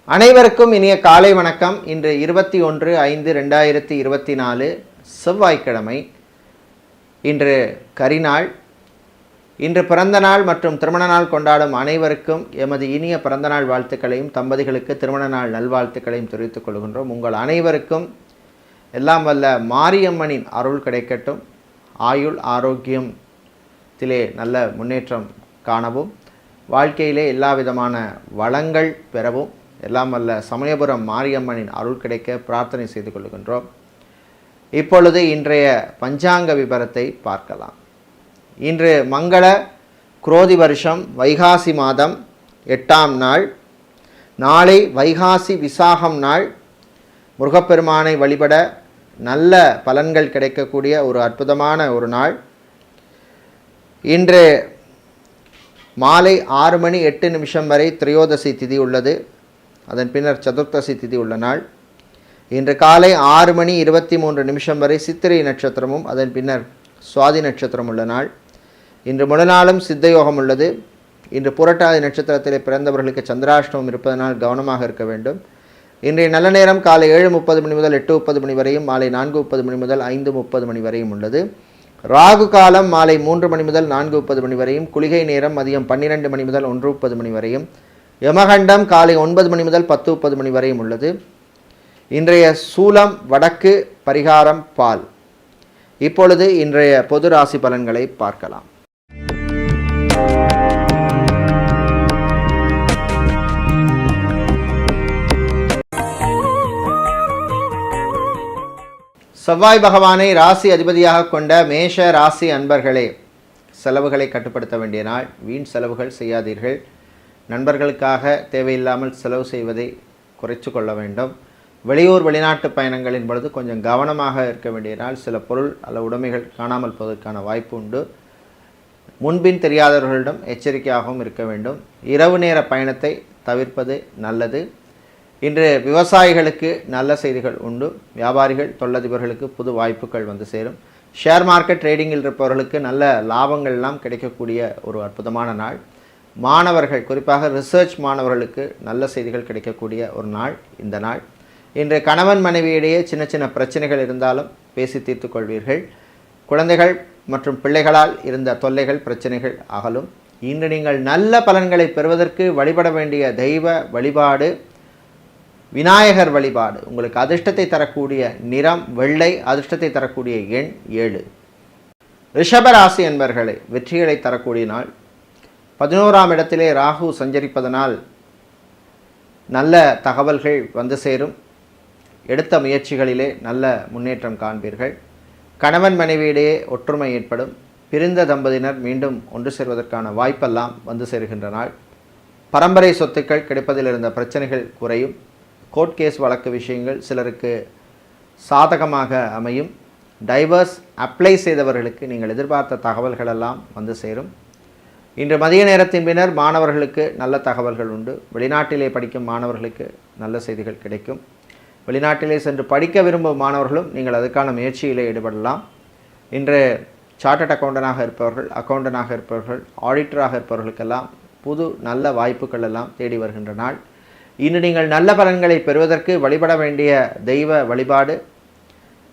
அனைவருக்கும் இனிய காலை வணக்கம். இன்று 21/5/2024 செவ்வாய்க்கிழமை. இன்று கரிநாள். இன்று பிறந்த நாள் மற்றும் திருமண நாள் கொண்டாடும் அனைவருக்கும் எமது இனிய பிறந்தநாள் வாழ்த்துக்களையும் தம்பதிகளுக்கு திருமண நாள் நல்வாழ்த்துக்களையும் தெரிவித்துக் கொள்கின்றோம். உங்கள் அனைவருக்கும் எல்லாம் வல்ல மாரியம்மனின் அருள் கிடைக்கட்டும். ஆயுள் ஆரோக்கியத்திலே நல்ல முன்னேற்றம் காணவும், வாழ்க்கையிலே எல்லா விதமான வளங்கள் பெறவும் எல்லாம் வல்ல சமயபுரம் மாரியம்மனின் அருள் கிடைக்க பிரார்த்தனை செய்து கொள்கின்றோம். இப்பொழுது இன்றைய பஞ்சாங்க விபரத்தை பார்க்கலாம். இன்று மங்கள குரோதி வருஷம் வைகாசி மாதம் 8ஆம் நாள். நாளை வைகாசி விசாகம் நாள். முருகப்பெருமானை வழிபட நல்ல பலன்கள் கிடைக்கக்கூடிய ஒரு அற்புதமான ஒரு நாள். இன்று மாலை 6:08 வரை திரையோதசி திதி உள்ளது. அதன் பின்னர் சதுர்த்தசி திதி உள்ள நாள். இன்று காலை 6:23 வரை சித்திரை நட்சத்திரமும் அதன் பின்னர் சுவாதி நட்சத்திரம் உள்ள நாள். இன்று முழு நாளும் சித்தயோகம் உள்ளது. இன்று புரட்டாதி நட்சத்திரத்திலே பிறந்தவர்களுக்கு சந்திராஷ்டமம் இருப்பதனால் கவனமாக இருக்க வேண்டும். இன்றைய நல்ல நேரம் காலை 7:30 முதல் 8:30 வரையும், மாலை 4:30 முதல் 5:30 வரையும் உள்ளது. ராகு காலம் மாலை 3 முதல் 4:30 வரையும், குளிகை நேரம் மதியம் 12 முதல் 1:30 வரையும், யமகண்டம் காலை 9 முதல் 10:30 வரையும் உள்ளது. இன்றைய சூலம் வடக்கு, பரிகாரம் பால். இப்பொழுது இன்றைய பொது ராசி பலன்களை பார்க்கலாம். செவ்வாய் பகவானை ராசி அதிபதியாக கொண்ட மேஷ ராசி அன்பர்களே, செலவுகளை கட்டுப்படுத்த வேண்டிய நாள். வீண் செலவுகள் செய்யாதீர்கள். நண்பர்களுக்காக தேவையில்லாமல் செலவு செய்வதை குறைத்து கொள்ள வேண்டும். வெளியூர் வெளிநாட்டு பயணங்களின் பொழுது கொஞ்சம் கவனமாக இருக்க வேண்டிய நாள். சில பொருள் அல்ல உடைமைகள் காணாமல் போவதற்கான வாய்ப்பு உண்டு. முன்பின் தெரியாதவர்களிடம் எச்சரிக்கையாகவும் இருக்க வேண்டும். இரவு நேர பயணத்தை தவிர்ப்பது நல்லது. இன்று விவசாயிகளுக்கு நல்ல செய்திகள் உண்டு. வியாபாரிகள் தொழிலதிபர்களுக்கு புது வாய்ப்புகள் வந்து சேரும். ஷேர் மார்க்கெட் ட்ரேடிங்கில் இருப்பவர்களுக்கு நல்ல லாபங்கள் எல்லாம் கிடைக்கக்கூடிய ஒரு அற்புதமான நாள். மாணவர்கள், குறிப்பாக ரிசர்ச் மாணவர்களுக்கு நல்ல செய்திகள் கிடைக்கக்கூடிய ஒரு நாள் இந்த நாள். இன்று கணவன் மனைவியிடையே சின்ன சின்ன பிரச்சனைகள் இருந்தாலும் பேசி தீர்த்து கொள்வீர்கள். குழந்தைகள் மற்றும் பிள்ளைகளால் இருந்த தொல்லைகள் பிரச்சனைகள் அகலும். இன்று நீங்கள் நல்ல பலன்களை பெறுவதற்கு வழிபட வேண்டிய தெய்வ வழிபாடு விநாயகர் வழிபாடு. உங்களுக்கு அதிர்ஷ்டத்தை தரக்கூடிய நிறம் வெள்ளை, அதிர்ஷ்டத்தை தரக்கூடிய எண் 7. ரிஷபராசி என்பர்களே, வெற்றிகளை தரக்கூடிய நாள். 11ஆம் இடத்திலே ராகு சஞ்சரிப்பதனால் நல்ல தகவல்கள் வந்து சேரும். எடுத்த முயற்சிகளிலே நல்ல முன்னேற்றம் காண்பீர்கள். கணவன் மனைவியிடையே ஒற்றுமை ஏற்படும். பிரிந்த தம்பதியினர் மீண்டும் ஒன்று சேர்வதற்கான வாய்ப்பெல்லாம் வந்து சேருகின்ற நாள். பரம்பரை சொத்துக்கள் கிடைப்பதில் இருந்த பிரச்சனைகள் குறையும். கோர்ட் கேஸ் வழக்கு விஷயங்கள் சிலருக்கு சாதகமாக அமையும். டைவர்ஸ் அப்ளை செய்தவர்களுக்கு நீங்கள் எதிர்பார்த்த தகவல்களெல்லாம் வந்து சேரும். இன்று மதிய நேரத்தின் பின்னர் மாணவர்களுக்கு நல்ல தகவல்கள் உண்டு. வெளிநாட்டிலே படிக்கும் மாணவர்களுக்கு நல்ல செய்திகள் கிடைக்கும். வெளிநாட்டிலே சென்று படிக்க விரும்பும் மாணவர்களும் நீங்கள் அதுக்கான முயற்சியிலே ஈடுபடலாம். இன்று சார்ட்டர்ட் அக்கௌண்டனாக இருப்பவர்கள், ஆடிட்டராக இருப்பவர்களுக்கெல்லாம் புது நல்ல வாய்ப்புகள் எல்லாம் தேடி வருகின்ற நாள். இன்று நீங்கள் நல்ல பலன்களை பெறுவதற்கு வழிபட வேண்டிய தெய்வ வழிபாடு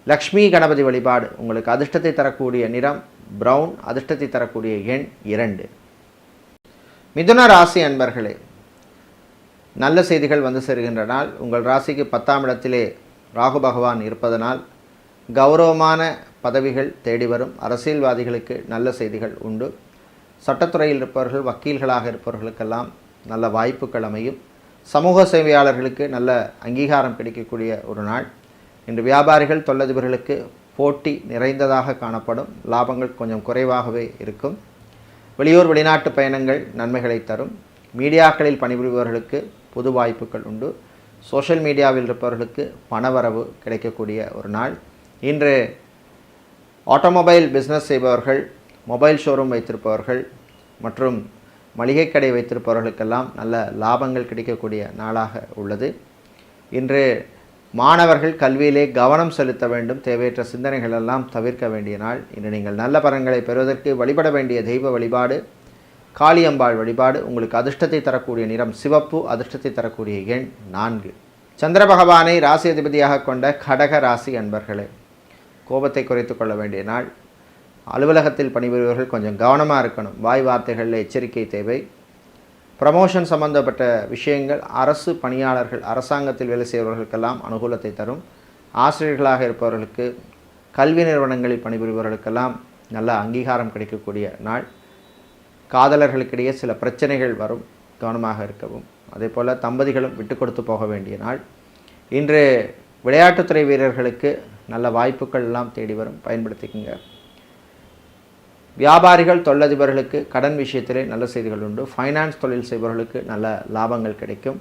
லக்ஷ்மி கணபதி வழிபாடு. உங்களுக்கு அதிர்ஷ்டத்தை தரக்கூடிய நிறம் பிரவுன், அதிர்ஷ்டத்தை தரக்கூடிய எண் 2. மிதுன ராசி அன்பர்களே, நல்ல செய்திகள் வந்து சேருகின்ற நாள். உங்கள் ராசிக்கு 10ஆம் இடத்திலே ராகு பகவான் இருப்பதனால் கௌரவமான பதவிகள் தேடி வரும். அரசியல்வாதிகளுக்கு நல்ல செய்திகள் உண்டு. சட்டத்துறையில் இருப்பவர்கள், வக்கீல்களாக இருப்பவர்களுக்கெல்லாம் நல்ல வாய்ப்புகள் அமையும். சமூக சேவையாளர்களுக்கு நல்ல அங்கீகாரம் கிடைக்கக்கூடிய ஒரு நாள். இன்று வியாபாரிகள் தொழிலதிபர்களுக்கு போட்டி நிறைந்ததாக காணப்படும். லாபங்கள் கொஞ்சம் குறைவாகவே இருக்கும். வெளியூர் வெளிநாட்டு பயணங்கள் நன்மைகளை தரும். மீடியாக்களில் பணிபுரிபவர்களுக்கு புது வாய்ப்புகள் உண்டு. சோஷியல் மீடியாவில் இருப்பவர்களுக்கு பணவரவு கிடைக்கக்கூடிய ஒரு நாள். இன்று ஆட்டோமொபைல் பிஸ்னஸ் செய்பவர்கள், மொபைல் ஷோரூம் வைத்திருப்பவர்கள் மற்றும் மளிகை கடை வைத்திருப்பவர்களுக்கெல்லாம் நல்ல லாபங்கள் கிடைக்கக்கூடிய நாளாக உள்ளது. இன்று மாணவர்கள் கல்வியிலே கவனம் செலுத்த வேண்டும். தேவையற்ற சிந்தனைகள் எல்லாம் தவிர்க்க வேண்டிய நாள். இன்று நீங்கள் நல்ல பலன்களை பெறுவதற்கு வழிபட வேண்டிய தெய்வ வழிபாடு காளியம்பாள் வழிபாடு உங்களுக்கு அதிர்ஷ்டத்தை தரக்கூடிய நிறம் சிவப்பு, அதிர்ஷ்டத்தை தரக்கூடிய எண் 4. சந்திர பகவானை ராசி அதிபதியாக கொண்ட கடக ராசி அன்பர்களே, கோபத்தை குறைத்து கொள்ள வேண்டிய நாள். அலுவலகத்தில் பணிபுரிபவர்கள் கொஞ்சம் கவனமாக இருக்கணும். வாய் வார்த்தைகளில் எச்சரிக்கை தேவை. ப்ரமோஷன் சம்பந்தப்பட்ட விஷயங்கள் அரசு பணியாளர்கள், அரசாங்கத்தில் வேலை செய்பவர்களுக்கெல்லாம் அனுகூலத்தை தரும். ஆசிரியர்களாக இருப்பவர்களுக்கு, கல்வி நிறுவனங்களில் பணிபுரிபவர்களுக்கெல்லாம் நல்ல அங்கீகாரம் கிடைக்கக்கூடிய நாள். காதலர்களுக்கிடையே சில பிரச்சனைகள் வரும், கவனமாக இருக்கவும். அதே போல் தம்பதிகளும் விட்டு கொடுத்து போக வேண்டிய நாள். இன்று விளையாட்டுத்துறை வீரர்களுக்கு நல்ல வாய்ப்புகள் எல்லாம் தேடி வரும், பயன்படுத்திக்கங்க. வியாபாரிகள், தொழிலதிபர்களுக்கு கடன் விஷயத்திலே நல்ல செய்திகள் உண்டு. ஃபைனான்ஸ் தொழில் செய்பவர்களுக்கு நல்ல லாபங்கள் கிடைக்கும்.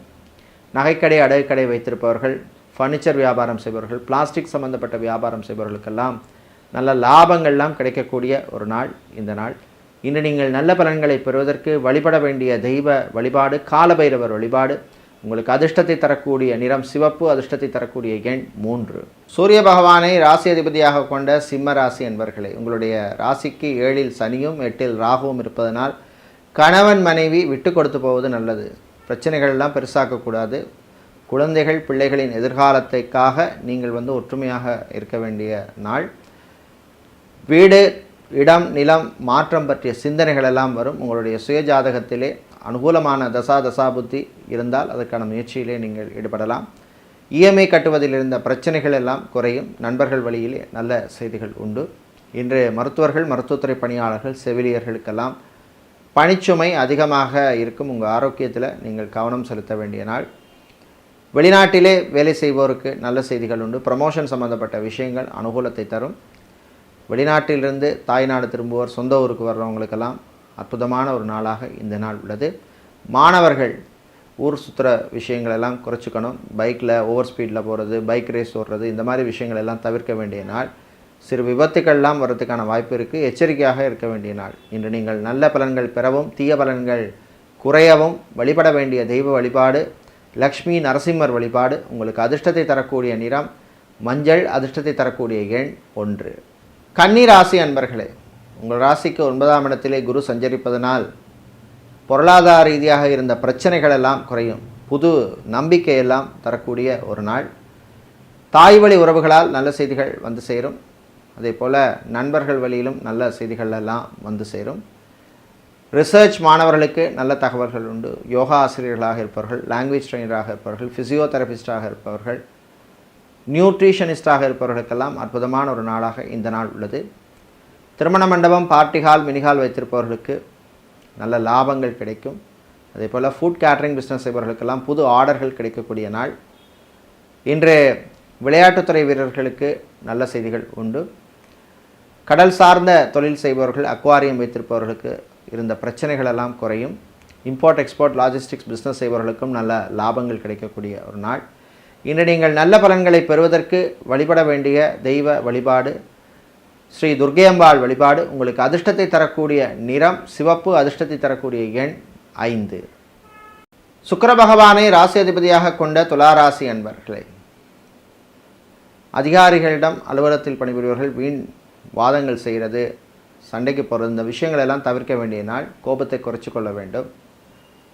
நகைக்கடை, அடகுக்கடை வைத்திருப்பவர்கள், ஃபர்னிச்சர் வியாபாரம் செய்பவர்கள், பிளாஸ்டிக் சம்பந்தப்பட்ட வியாபாரம் செய்பவர்களுக்கெல்லாம் நல்ல லாபங்கள்லாம் கிடைக்கக்கூடிய ஒரு நாள் இந்த நாள். இன்று நீங்கள் நல்ல பலன்களை பெறுவதற்கு வழிபட வேண்டிய தெய்வ வழிபாடு காலபைரவர் வழிபாடு. உங்களுக்கு அதிர்ஷ்டத்தை தரக்கூடிய நிறம் சிவப்பு, அதிர்ஷ்டத்தை தரக்கூடிய எண் 3. சூரிய பகவானை ராசி அதிபதியாக கொண்ட சிம்ம ராசி என்பர்களே, உங்களுடைய ராசிக்கு 7இல் சனியும் 8இல் ராகுவும் இருப்பதனால் கணவன் மனைவி விட்டு கொடுத்து போவது நல்லது. பிரச்சனைகள் எல்லாம் பெருசாக்கக்கூடாது. குழந்தைகள், பிள்ளைகளின் எதிர்காலத்திற்காக நீங்கள் ஒற்றுமையாக இருக்க வேண்டிய நாள். வீடு, இடம், நிலம் மாற்றம் பற்றிய சிந்தனைகள் எல்லாம் வரும். உங்களுடைய சுய ஜாதகத்திலே அனுகூலமான தசாபுத்தி இருந்தால் அதற்கான முயற்சியிலே நீங்கள் ஈடுபடலாம். இஎம்ஐ கட்டுவதில் இருந்த பிரச்சனைகள் எல்லாம் குறையும். நண்பர்கள் வழியிலே நல்ல செய்திகள் உண்டு. இன்று மருத்துவர்கள், மருத்துவத்துறை பணியாளர்கள், செவிலியர்களுக்கெல்லாம் பணிச்சுமை அதிகமாக இருக்கும். உங்கள் ஆரோக்கியத்தில் நீங்கள் கவனம் செலுத்த வேண்டிய நாள். வெளிநாட்டிலே வேலை செய்வோருக்கு நல்ல செய்திகள் உண்டு. ப்ரமோஷன் சம்பந்தப்பட்ட விஷயங்கள் அனுகூலத்தை தரும். வெளிநாட்டிலிருந்து தாய்நாடு திரும்புவோர், சொந்த ஊருக்கு வர்றவங்களுக்கெல்லாம் அற்புதமான ஒரு நாளாக இந்த நாள் உள்ளது. மாணவர்கள் ஊர் சுற்றுற விஷயங்கள் எல்லாம் குறைச்சிக்கணும். பைக்கில் ஓவர் ஸ்பீடில் போகிறது, பைக் ரேஸ் ஓடுறது, இந்த மாதிரி விஷயங்கள் எல்லாம் தவிர்க்க வேண்டிய நாள். சிறு விபத்துக்கள்லாம் வர்றதுக்கான வாய்ப்பு இருக்குது. எச்சரிக்கையாக இருக்க வேண்டிய நாள். இன்று நீங்கள் நல்ல பலன்கள் பெறவும் தீய பலன்கள் குறையவும் வழிபட வேண்டிய தெய்வ வழிபாடு லக்ஷ்மி நரசிம்மர் வழிபாடு. உங்களுக்கு அதிர்ஷ்டத்தை தரக்கூடிய நிறம் மஞ்சள், அதிர்ஷ்டத்தை தரக்கூடிய எண் 1. கன்னி ராசி அன்பர்களே, உங்கள் ராசிக்கு 9ஆம் இடத்திலே குரு சஞ்சரிப்பதனால் பொருளாதார ரீதியாக இருந்த பிரச்சனைகள் எல்லாம் குறையும். புது நம்பிக்கையெல்லாம் தரக்கூடிய ஒரு நாள். தாய் வழி உறவுகளால் நல்ல செய்திகள் வந்து சேரும். அதே போல் நண்பர்கள் வழியிலும் நல்ல செய்திகள் எல்லாம் வந்து சேரும். ரிசர்ச் மாணவர்களுக்கு நல்ல தகவல்கள் உண்டு. யோகா ஆசிரியர்களாக இருப்பவர்கள், லாங்குவேஜ் ட்ரெயினராக இருப்பவர்கள், ஃபிசியோதெரபிஸ்டாக இருப்பவர்கள், நியூட்ரிஷனிஸ்டாக இருப்பவர்களுக்கெல்லாம் அற்புதமான ஒரு நாளாக இந்த நாள் உள்ளது. திருமண மண்டபம், பார்ட்டி ஹால், மினிஹால் வைத்திருப்பவர்களுக்கு நல்ல லாபங்கள் கிடைக்கும். அதே போல் ஃபுட் கேட்ரிங் பிஸ்னஸ் செய்பவர்களுக்கெல்லாம் புது ஆர்டர்கள் கிடைக்கக்கூடிய நாள். இன்று விளையாட்டுத்துறை வீரர்களுக்கு நல்ல செய்திகள் உண்டு. கடல் சார்ந்த தொழில் செய்பவர்கள், அக்வாரியம் வைத்திருப்பவர்களுக்கு இருந்த பிரச்சனைகள் எல்லாம் குறையும். இம்போர்ட் எக்ஸ்போர்ட் லாஜிஸ்டிக்ஸ் பிஸ்னஸ் செய்பவர்களுக்கும் நல்ல லாபங்கள் கிடைக்கக்கூடிய ஒரு நாள். இன்று நீங்கள் நல்ல பலன்களை பெறுவதற்கு வழிபட வேண்டிய தெய்வ வழிபாடு ஸ்ரீ துர்க்கையம்பாள் வழிபாடு. உங்களுக்கு அதிர்ஷ்டத்தை தரக்கூடிய நிறம் சிவப்பு, அதிர்ஷ்டத்தை தரக்கூடிய எண் 5. சுக்கிர பகவானை ராசி அதிபதியாக கொண்ட துலா ராசி அன்பர்களே, அதிகாரிகளிடம், அலுவலகத்தில் பணிபுரிபவர்கள் வீண் வாதங்கள் செய்கிறது, சண்டைக்கு போகிறது, இந்த விஷயங்கள் எல்லாம் தவிர்க்க வேண்டிய நாள். கோபத்தை குறைச்சி கொள்ள வேண்டும்.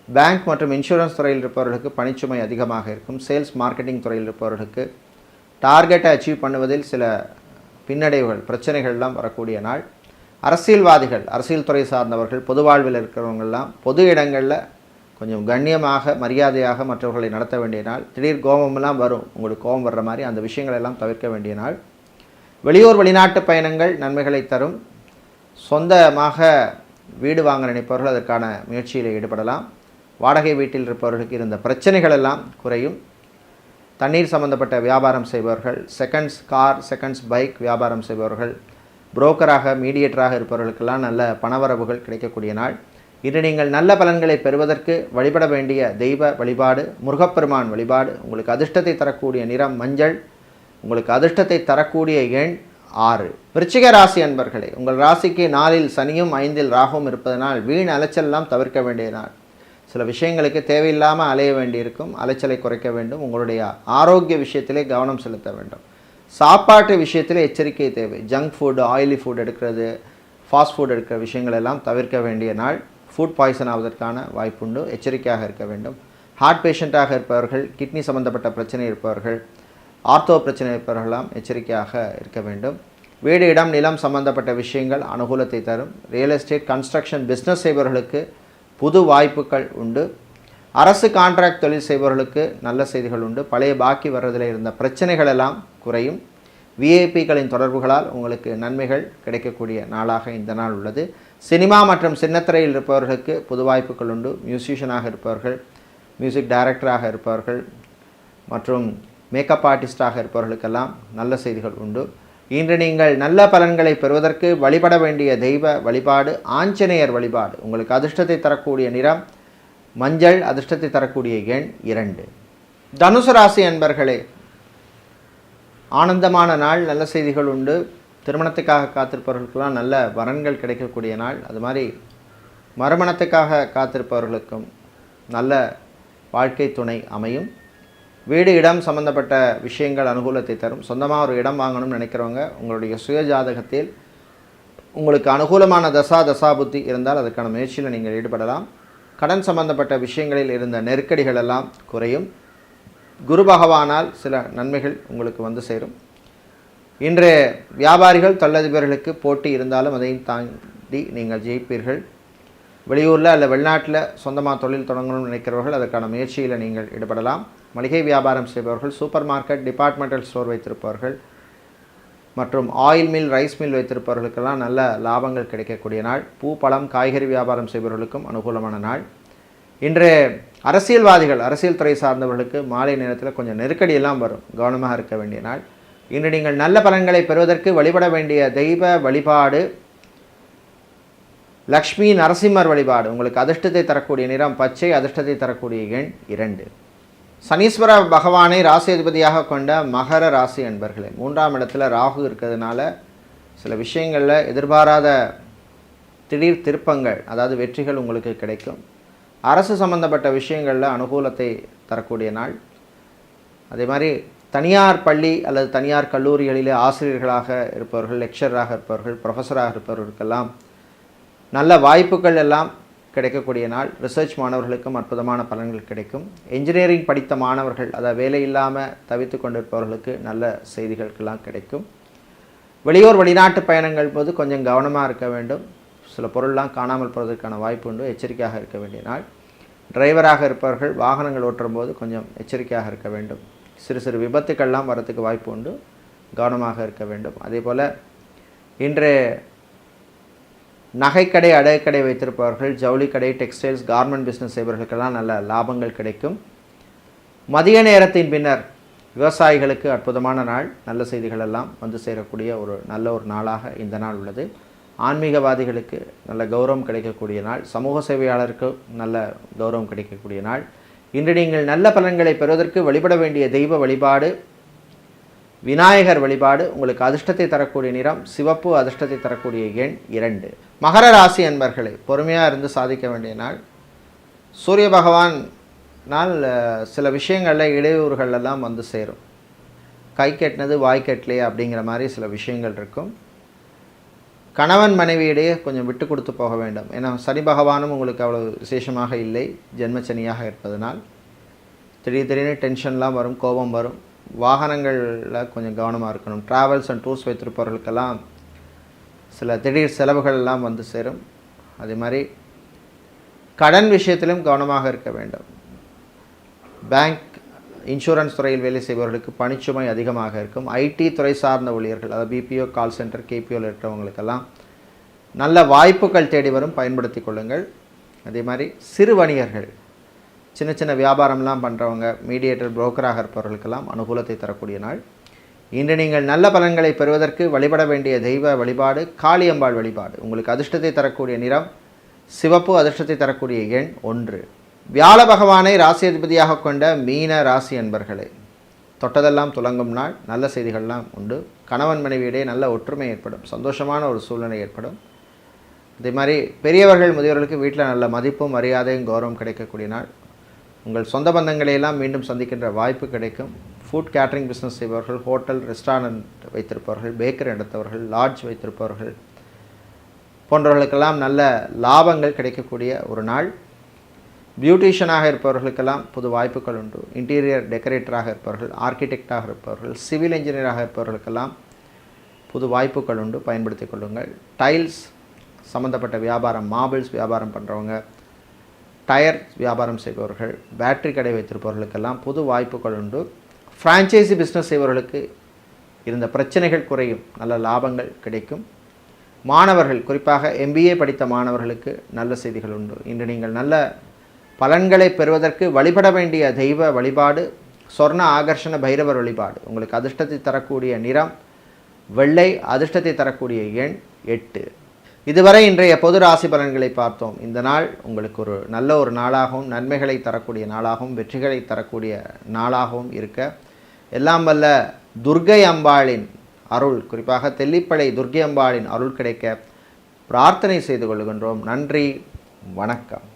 பேங்க் மற்றும் இன்சூரன்ஸ் துறையில் இருப்பவர்களுக்கு பணிச்சுமை அதிகமாக இருக்கும். சேல்ஸ் மார்க்கெட்டிங் துறையில் இருப்பவர்களுக்கு டார்கெட்டை அச்சீவ் பண்ணுவதில் சில பின்னடைவுகள், பிரச்சனைகள்லாம் வரக்கூடிய நாள். அரசியல்வாதிகள், அரசியல் துறை சார்ந்தவர்கள், பொது வாழ்வில் இருக்கிறவங்கெல்லாம் பொது இடங்களில் கொஞ்சம் கண்ணியமாக, மரியாதையாக மற்றவர்களை நடத்த வேண்டிய நாள். திடீர் கோபமெல்லாம் வரும், உங்களுக்கு கோபம் வர்ற மாதிரி அந்த விஷயங்கள் எல்லாம் தவிர்க்க வேண்டிய நாள். வெளியூர், வெளிநாட்டு பயணங்கள் நன்மைகளை தரும். சொந்தமாக வீடு வாங்க நினைப்பவர்கள் அதற்கான முயற்சியில் ஈடுபடலாம். வாடகை வீட்டில் இருப்பவர்களுக்கு இருந்த பிரச்சனைகள் எல்லாம் குறையும். தண்ணீர் சம்பந்தப்பட்ட வியாபாரம் செய்பவர்கள், செகண்ட்ஸ் கார், செகண்ட்ஸ் பைக் வியாபாரம் செய்பவர்கள், புரோக்கராக, மீடியேட்டராக இருப்பவர்களுக்கெல்லாம் நல்ல பணவரவுகள் கிடைக்கக்கூடிய நாள். இன்று நீங்கள் நல்ல பலன்களை பெறுவதற்கு வழிபட வேண்டிய தெய்வ வழிபாடு முருகப்பெருமான் வழிபாடு. உங்களுக்கு அதிர்ஷ்டத்தை தரக்கூடிய நிறம் மஞ்சள், உங்களுக்கு அதிர்ஷ்டத்தை தரக்கூடிய எண் 6. விருச்சிக ராசி அன்பர்களே, உங்கள் ராசிக்கு 4இல் சனியும் 5இல் ராகுவும் இருப்பதனால் வீண் அலைச்சல்லாம் தவிர்க்க வேண்டிய நாள். சில விஷயங்களுக்கு தேவையில்லாமல் அலைய வேண்டியிருக்கும். அலைச்சலை குறைக்க வேண்டும். உங்களுடைய ஆரோக்கிய விஷயத்திலே கவனம் செலுத்த வேண்டும். சாப்பாட்டு விஷயத்தில் எச்சரிக்கை தேவை. ஜங்க் ஃபுட், ஆயிலி ஃபுட் எடுக்கிறது, ஃபாஸ்ட் ஃபுட் எடுக்கிற விஷயங்கள் எல்லாம் தவிர்க்க வேண்டிய நாள். ஃபுட் பாய்சன் ஆவதற்கான வாய்ப்புண்டு, எச்சரிக்கையாக இருக்க வேண்டும். ஹார்ட் பேஷண்ட்டாக இருப்பவர்கள், கிட்னி சம்பந்தப்பட்ட பிரச்சனை இருப்பவர்கள், ஆர்த்தோ பிரச்சனை இருப்பவர்களெல்லாம் எச்சரிக்கையாக இருக்க வேண்டும். வீடு, இடம், நிலம் சம்பந்தப்பட்ட விஷயங்கள் அனுகூலத்தை தரும். ரியல் எஸ்டேட், கன்ஸ்ட்ரக்ஷன், பிஸ்னஸ் செய்பவர்களுக்கு புது வாய்ப்புகள் உண்டு. அரசு கான்ட்ராக்ட் தொழில் செய்பவர்களுக்கு நல்ல செய்திகள் உண்டு. பழைய பாக்கி வர்றதில் இருந்த பிரச்சனைகள் எல்லாம் குறையும். விஐபிகளின் தொடர்புகளால் உங்களுக்கு நன்மைகள் கிடைக்கக்கூடிய நாளாக இந்த நாள் உள்ளது. சினிமா மற்றும் சின்னத்திரையில் இருப்பவர்களுக்கு புது வாய்ப்புகள் உண்டு. மியூசிஷியனாக இருப்பவர்கள், மியூசிக் டைரக்டராக இருப்பவர்கள் மற்றும் மேக்கப் ஆர்டிஸ்டாக இருப்பவர்களுக்கெல்லாம் நல்ல செய்திகள் உண்டு. இன்று நீங்கள் நல்ல பலன்களை பெறுவதற்கு வழிபட வேண்டிய தெய்வ வழிபாடு ஆஞ்சநேயர் வழிபாடு. உங்களுக்கு அதிர்ஷ்டத்தை தரக்கூடிய நிறம் மஞ்சள், அதிர்ஷ்டத்தை தரக்கூடிய எண் 2. தனுசு ராசி அன்பர்களே, ஆனந்தமான நாள், நல்ல செய்திகள் உண்டு. திருமணத்துக்காக காத்திருப்பவர்களுக்கெல்லாம் நல்ல வரன்கள் கிடைக்கக்கூடிய நாள். அது மாதிரி மறுமணத்துக்காக காத்திருப்பவர்களுக்கும் நல்ல வாழ்க்கை துணை அமையும். வீடு, இடம் சம்பந்தப்பட்ட விஷயங்கள் அனுகூலத்தை தரும். சொந்தமாக ஒரு இடம் வாங்கணும்னு நினைக்கிறவங்க உங்களுடைய சுய ஜாதகத்தில் உங்களுக்கு அனுகூலமான தசாபுத்தி இருந்தால் அதற்கான முயற்சியில் நீங்கள் ஈடுபடலாம். கடன் சம்பந்தப்பட்ட விஷயங்களில் இருந்த நெருக்கடிகள் எல்லாம் குறையும். குரு பகவானால் சில நன்மைகள் உங்களுக்கு வந்து சேரும். இன்றைய வியாபாரிகள், தொழிலதிபர்களுக்கு போட்டி இருந்தாலும் அதையும் தாண்டி நீங்கள் ஜெயிப்பீர்கள். வெளியூரில் அல்ல வெளிநாட்டில் சொந்தமாக தொழில் தொடங்கணும்னு நினைக்கிறவர்கள் அதற்கான முயற்சியில் நீங்கள் ஈடுபடலாம். மளிகை வியாபாரம் செய்பவர்கள், சூப்பர் மார்க்கெட், டிபார்ட்மெண்டல் ஸ்டோர் வைத்திருப்பவர்கள் மற்றும் ஆயில் மில், ரைஸ் மில் வைத்திருப்பவர்களுக்கெல்லாம் நல்ல லாபங்கள் கிடைக்கக்கூடிய நாள். பூ, பழம், காய்கறி வியாபாரம் செய்பவர்களுக்கும் அனுகூலமான நாள். இன்று அரசியல்வாதிகள், அரசியல் துறை சார்ந்தவர்களுக்கு மாலை நேரத்தில் கொஞ்சம் நெருக்கடியெல்லாம் வரும், கவனமாக இருக்க வேண்டிய நாள். இன்று நீங்கள் நல்ல பலன்களை பெறுவதற்கு வழிபட வேண்டிய தெய்வ வழிபாடு லக்ஷ்மி நரசிம்மர் வழிபாடு. உங்களுக்கு அதிர்ஷ்டத்தை தரக்கூடிய நிறம் பச்சை, அதிர்ஷ்டத்தை தரக்கூடிய எண் 2. சனீஸ்வர பகவானை ராசி அதிபதியாக கொண்ட மகர ராசி அன்பர்களே, 3ஆம் இடத்துல ராகு இருக்கிறதுனால சில விஷயங்களில் எதிர்பாராத திடீர் திருப்பங்கள், அதாவது வெற்றிகள் உங்களுக்கு கிடைக்கும். அரசு சம்பந்தப்பட்ட விஷயங்களில் அனுகூலத்தை தரக்கூடிய நாள். அதே மாதிரி தனியார் பள்ளி அல்லது தனியார் கல்லூரிகளிலே ஆசிரியர்களாக இருப்பவர்கள், லெக்சராக இருப்பவர்கள், ப்ரொஃபஸராக இருப்பவர்களுக்கெல்லாம் நல்ல வாய்ப்புகள் எல்லாம் கிடைக்கக்கூடிய நாள். ரிசர்ச் மாணவர்களுக்கும் அற்புதமான பலன்கள் கிடைக்கும். என்ஜினியரிங் படித்த மாணவர்கள், அதாவது வேலை இல்லாமல் தவித்து கொண்டிருப்பவர்களுக்கு நல்ல செய்திகளுக்கெல்லாம் கிடைக்கும். வெளியூர் வெளிநாட்டு பயணங்கள் போது கொஞ்சம் கவனமாக இருக்க வேண்டும். சில பொருள்லாம் காணாமல் போவதற்கான வாய்ப்பு உண்டு, எச்சரிக்கையாக இருக்க வேண்டிய நாள். டிரைவராக இருப்பவர்கள் வாகனங்கள் ஓட்டும் போது கொஞ்சம் எச்சரிக்கையாக இருக்க வேண்டும். சிறு சிறு விபத்துக்கள்லாம் வரத்துக்கு வாய்ப்பு உண்டு, கவனமாக இருக்க வேண்டும். அதே போல் இன்று நகைக்கடை, அடகுக்கடை வைத்திருப்பவர்கள், ஜவுளிக்கடை, டெக்ஸ்டைல்ஸ், கார்மெண்ட் பிஸ்னஸ் செய்பவர்களுக்கெல்லாம் நல்ல லாபங்கள் கிடைக்கும். மதிய நேரத்தின் பின்னர் விவசாயிகளுக்கு அற்புதமான நாள். நல்ல செய்திகள் எல்லாம் வந்து சேரக்கூடிய நல்ல ஒரு நாளாக இந்த நாள் உள்ளது. ஆன்மீகவாதிகளுக்கு நல்ல கௌரவம் கிடைக்கக்கூடிய நாள். சமூக சேவையாளருக்கு நல்ல கௌரவம் கிடைக்கக்கூடிய நாள். இன்று நீங்கள் நல்ல பலன்களை பெறுவதற்கு வழிபட வேண்டிய தெய்வ வழிபாடு விநாயகர் வழிபாடு. உங்களுக்கு அதிர்ஷ்டத்தை தரக்கூடிய நிறம் சிவப்பு, அதிர்ஷ்டத்தை தரக்கூடிய எண் 2. மகர ராசி அன்பர்களே, பொறுமையாக இருந்து சாதிக்க வேண்டிய நாள். சூரிய பகவானால் சில விஷயங்களில் இடையூறுகள் எல்லாம் வந்து சேரும். கை கெட்டினது வாய் கெட்டலே அப்படிங்கிற மாதிரி சில விஷயங்கள் இருக்கும். கணவன் மனைவியிடையே கொஞ்சம் விட்டு கொடுத்து போக வேண்டும். ஏன்னா சனி பகவானும் உங்களுக்கு அவ்வளோ விசேஷமாக இல்லை, ஜென்மச்சனியாக இருப்பதனால் திடீர்னு டென்ஷன்லாம் வரும், கோபம் வரும். வாகனங்களில் கொஞ்சம் கவனமாக இருக்கணும். ட்ராவல்ஸ் அண்ட் டூர்ஸ் வைத்திருப்பவர்களுக்கெல்லாம் சில திடீர் செலவுகள் எல்லாம் வந்து சேரும். அதே மாதிரி கடன் விஷயத்திலும் கவனமாக இருக்க வேண்டும். பேங்க், இன்சூரன்ஸ் துறையில் வேலை செய்பவர்களுக்கு பணிச்சுமை அதிகமாக இருக்கும். ஐடி துறை சார்ந்த ஊழியர்கள், அதாவது பிபிஓ, கால் சென்டர், கேபிஓவில் இருக்கிறவங்களுக்கெல்லாம் நல்ல வாய்ப்புகள் தேடி வரும், பயன்படுத்தி கொள்ளுங்கள். அதே மாதிரி சிறு வணிகர்கள், சின்ன சின்ன வியாபாரம்லாம் பண்ணுறவங்க, மீடியேட்டர், புரோக்கராக இருப்பவர்களுக்கெல்லாம் அனுகூலத்தை தரக்கூடிய நாள். இன்று நீங்கள் நல்ல பலன்களை பெறுவதற்கு வழிபட வேண்டிய தெய்வ வழிபாடு காளியம்பாள் வழிபாடு. உங்களுக்கு அதிர்ஷ்டத்தை தரக்கூடிய நிறம் சிவப்பு, அதிர்ஷ்டத்தை தரக்கூடிய எண் 1. வியாழ பகவானை ராசி அதிபதியாக கொண்ட மீன ராசி அன்பர்களே, தொட்டதெல்லாம் துலங்கும் நாள். நல்ல செய்திகள்லாம் உண்டு. கணவன் மனைவியிடையே நல்ல ஒற்றுமை ஏற்படும், சந்தோஷமான ஒரு சூழ்நிலை ஏற்படும். அதே மாதிரி பெரியவர்கள், முதியவர்களுக்கு வீட்டில் நல்ல மதிப்பும் மரியாதையும் கௌரவம் கிடைக்கக்கூடிய நாள். உங்கள் சொந்த பந்தங்களையெல்லாம் மீண்டும் சந்திக்கின்ற வாய்ப்பு கிடைக்கும். ஃபுட் கேட்ரிங் பிஸ்னஸ் செய்பவர்கள், ஹோட்டல், ரெஸ்டாரண்ட் வைத்திருப்பவர்கள், பேக்கரி நடத்தவர்கள், லாட்ஜ் வைத்திருப்பவர்கள் போன்றவர்களுக்கெல்லாம் நல்ல லாபங்கள் கிடைக்கக்கூடிய ஒரு நாள். பியூட்டிஷியனாக இருப்பவர்களுக்கெல்லாம் புது வாய்ப்புகள் உண்டு. இன்டீரியர் டெக்கரேட்டராக இருப்பவர்கள், ஆர்கிடெக்டாக இருப்பவர்கள், சிவில் இன்ஜினியராக இருப்பவர்களுக்கெல்லாம் புது வாய்ப்புகள் உண்டு, பயன்படுத்தி கொள்ளுங்கள். டைல்ஸ் சம்மந்தப்பட்ட வியாபாரம், மார்பிள்ஸ் வியாபாரம் பண்ணுறவங்க, டயர் வியாபாரம் செய்பவர்கள், பேட்டரி கடை வைத்திருப்பவர்களுக்கெல்லாம் புது வாய்ப்புகள் உண்டு. ஃப்ரான்ச்சைசி பிஸ்னஸ் செய்பவர்களுக்கு இருந்த பிரச்சனைகள் குறையும், நல்ல லாபங்கள் கிடைக்கும். மாணவர்கள், குறிப்பாக MBA படித்த மாணவர்களுக்கு நல்ல செய்திகள் உண்டு. இன்று நீங்கள் நல்ல பலன்களை பெறுவதற்கு வழிபட வேண்டிய தெய்வ வழிபாடு சொர்ண ஆகர்ஷண பைரவர் வழிபாடு. உங்களுக்கு அதிர்ஷ்டத்தை தரக்கூடிய நிறம் வெள்ளை, அதிர்ஷ்டத்தை தரக்கூடிய எண் 8. இதுவரை இன்றைய பொது ராசி பலன்களை பார்த்தோம். இந்த நாள் உங்களுக்கு ஒரு நல்ல ஒரு நாளாகவும், நன்மைகளை தரக்கூடிய நாளாகவும், வெற்றிகளை தரக்கூடிய நாளாகவும் இருக்க எல்லாம் வல்ல துர்க்கை அம்பாளின் அருள், குறிப்பாக தெல்லிப்பளை துர்க்கை அம்பாளின் அருள் கிடைக்க பிரார்த்தனை செய்து கொள்கின்றோம். நன்றி, வணக்கம்.